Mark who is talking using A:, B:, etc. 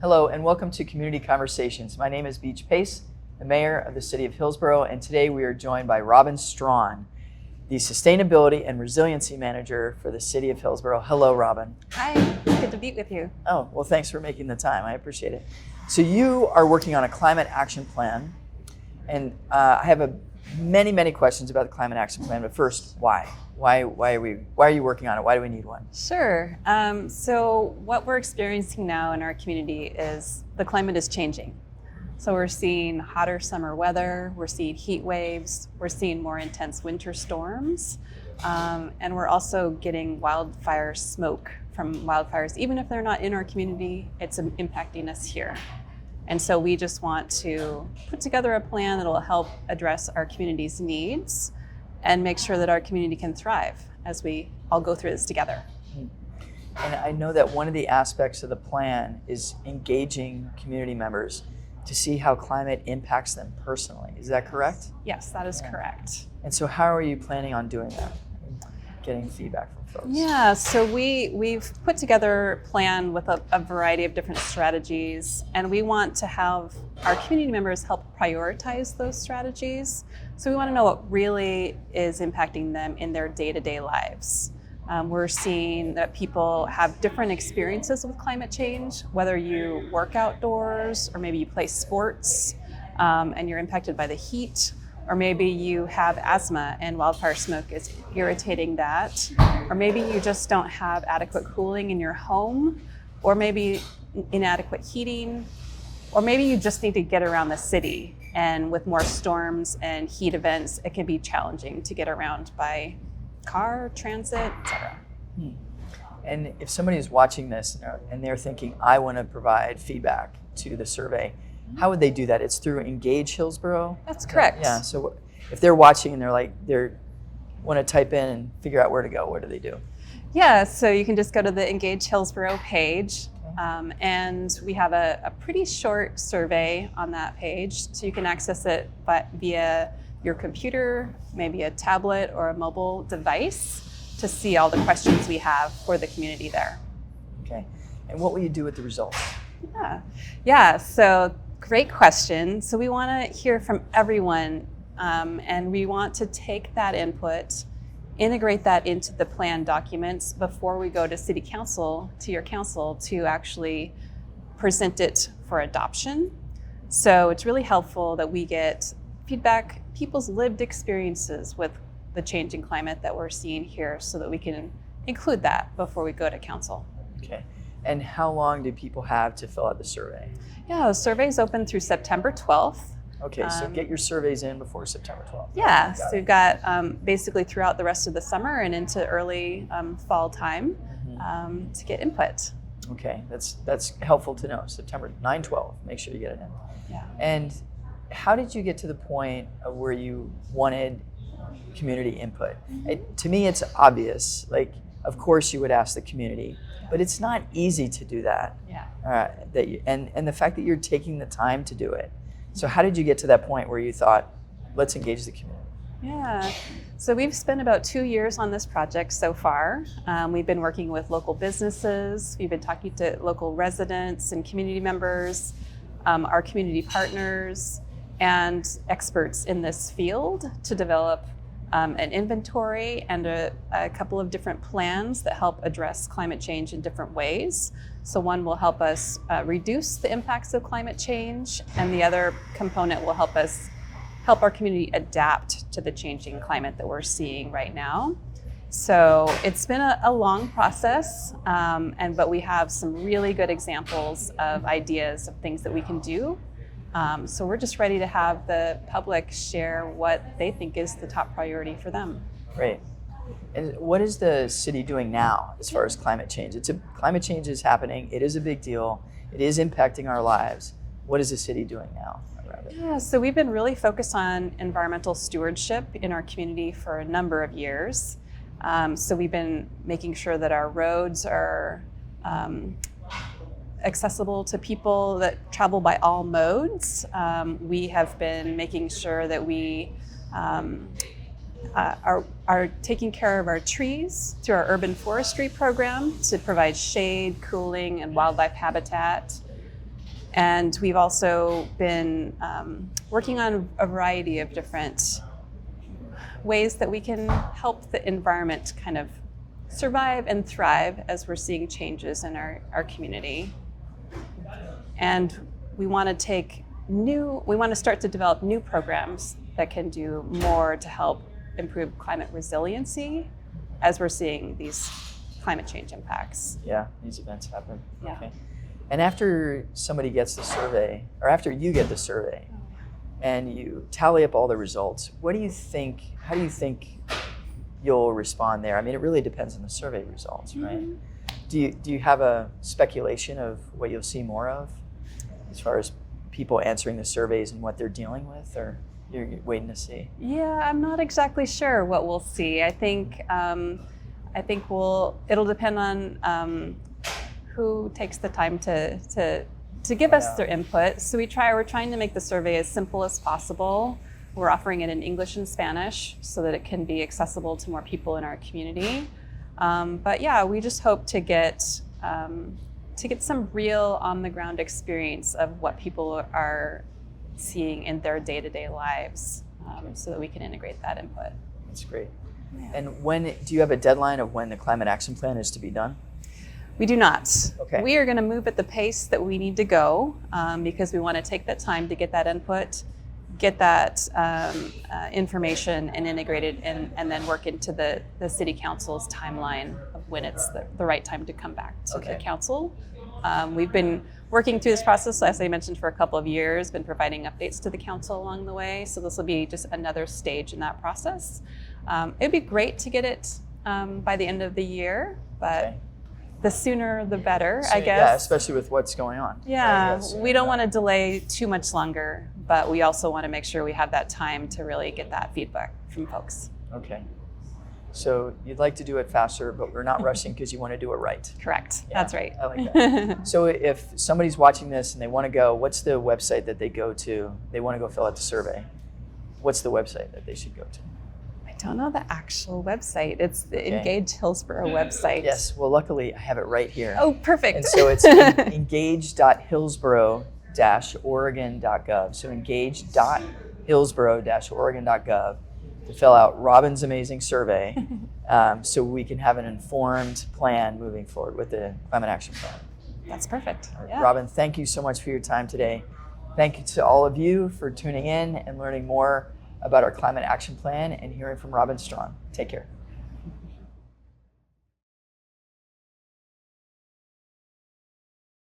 A: Hello and welcome to Community Conversations. My name is Beach Pace, the mayor of the city of Hillsboro, and today we are joined by Robin Strawn, the Sustainability and Resiliency Manager for the city of Hillsboro. Hello, Robin.
B: Hi, good to be with you.
A: Oh, well, thanks for making the time. I appreciate it. So you are working on a climate action plan, and I have many questions about the climate action plan, but first, why? Why are you working on it? Why do we need one?
B: Sure. So what we're experiencing now in our community is the climate is changing. So we're seeing hotter summer weather, we're seeing heat waves, we're seeing more intense winter storms, and we're also getting wildfire smoke from wildfires. Even if they're not in our community, it's impacting us here. And so we just want to put together a plan that will help address our community's needs and make sure that our community can thrive as we all go through this together.
A: And I know that one of the aspects of the plan is engaging community members to see how climate impacts them personally. Is that correct?
B: Yes, that is correct.
A: And so how are you planning on doing that? Getting feedback from folks?
B: Yeah, so we've put together a plan with a variety of different strategies, and we want to have our community members help prioritize those strategies. So we want to know what really is impacting them in their day-to-day lives. We're seeing that people have different experiences with climate change, whether you work outdoors or maybe you play sports and you're impacted by the heat, or maybe you have asthma and wildfire smoke is irritating that, or maybe you just don't have adequate cooling in your home, or maybe inadequate heating, or maybe you just need to get around the city. And with more storms and heat events, it can be challenging to get around by car, transit, etc.
A: And if somebody is watching this and they're thinking, I want to provide feedback to the survey, how would they do that? It's through Engage.Hillsboro?
B: That's correct.
A: Yeah, so if they're watching and they want to type in and figure out where to go, what do they do?
B: Yeah, so you can just go to the Engage.Hillsboro page, and we have a pretty short survey on that page, so you can access it via your computer, maybe a tablet or a mobile device to see all the questions we have for the community there.
A: Okay, and what will you do with the results?
B: Yeah, so great question. So we want to hear from everyone, and we want to take that input, integrate that into the plan documents before we go to City Council, to your council, to actually present it for adoption. So it's really helpful that we get feedback, people's lived experiences with the changing climate that we're seeing here, so that we can include that before we go to council.
A: Okay, and how long do people have to fill out the survey?
B: Yeah, the survey's open through September 12th.
A: Okay, so get your surveys in before September 12th.
B: Yeah, so we've got basically throughout the rest of the summer and into early fall time to get input.
A: Okay, that's helpful to know. September 9-12, make sure you get it in.
B: Yeah.
A: And how did you get to the point of where you wanted community input? To me, it's obvious. Like, of course you would ask the community, but it's not easy to do that.
B: Yeah.
A: And the fact that you're taking the time to do it. So how did you get to that point where you thought, let's engage the community?
B: Yeah, so we've spent about 2 years on this project so far. We've been working with local businesses, we've been talking to local residents and community members, our community partners, and experts in this field to develop an inventory and a couple of different plans that help address climate change in different ways. So one will help us reduce the impacts of climate change, and the other component will help our community adapt to the changing climate that we're seeing right now. So it's been a long process, but we have some really good examples of ideas of things that we can do. So we're just ready to have the public share what they think is the top priority for them.
A: Great. And what is the city doing now as far as climate change? Climate change is happening. It is a big deal. It is impacting our lives. What is the city doing now around it?
B: Yeah, so we've been really focused on environmental stewardship in our community for a number of years. So we've been making sure that our roads are accessible to people that travel by all modes. We have been making sure that we are taking care of our trees through our urban forestry program to provide shade, cooling, and wildlife habitat. And we've also been working on a variety of different ways that we can help the environment kind of survive and thrive as we're seeing changes in our community. And we want to start to develop new programs that can do more to help improve climate resiliency as we're seeing these climate change impacts.
A: Yeah, these events happen.
B: Yeah.
A: Okay. And after somebody gets the survey, or after you get the survey, and you tally up all the results, how do you think you'll respond there? I mean, it really depends on the survey results, right?
B: Mm-hmm.
A: Do you have a speculation of what you'll see more of as far as people answering the surveys and what they're dealing with, or you're waiting to see?
B: Yeah, I'm not exactly sure what we'll see. I think it'll depend on who takes the time to give us their input. So we're trying to make the survey as simple as possible. We're offering it in English and Spanish so that it can be accessible to more people in our community. But yeah, we just hope to get some real on-the-ground experience of what people are seeing in their day-to-day lives, so that we can integrate that input.
A: That's great.
B: Yeah.
A: And do you have a deadline of when the climate action plan is to be done?
B: We do not.
A: Okay.
B: We are going to move at the pace that we need to go, because we want to take that time to get that input, get that information and integrate it, and then work into the city council's timeline of when it's the right time to come back to the council. We've been working through this process, as I mentioned, for a couple of years, been providing updates to the council along the way. So this will be just another stage in that process. It'd be great to get it by the end of the year, but the sooner the better, I guess.
A: Yeah, especially with what's going on.
B: Yeah,
A: Yes.
B: we don't want to delay too much longer, but we also want to make sure we have that time to really get that feedback from folks.
A: Okay. So you'd like to do it faster, but we're not rushing because you want to do it right.
B: Correct.
A: Yeah,
B: That's right.
A: I like that. So if somebody's watching this and they want to go, what's the website that they go to? They want to go fill out the survey. What's the website that they should go to?
B: I don't know the actual website. It's the Engage.Hillsboro website.
A: Yes. Well, luckily I have it right here.
B: Oh, perfect.
A: And so it's Engage.Hillsboro-Oregon.gov. So Engage.Hillsboro-Oregon.gov to fill out Robin's amazing survey, so we can have an informed plan moving forward with the Climate Action Plan.
B: That's perfect.
A: Right.
B: Yeah.
A: Robin, thank you so much for your time today. Thank you to all of you for tuning in and learning more about our Climate Action Plan and hearing from Robin Strong. Take care.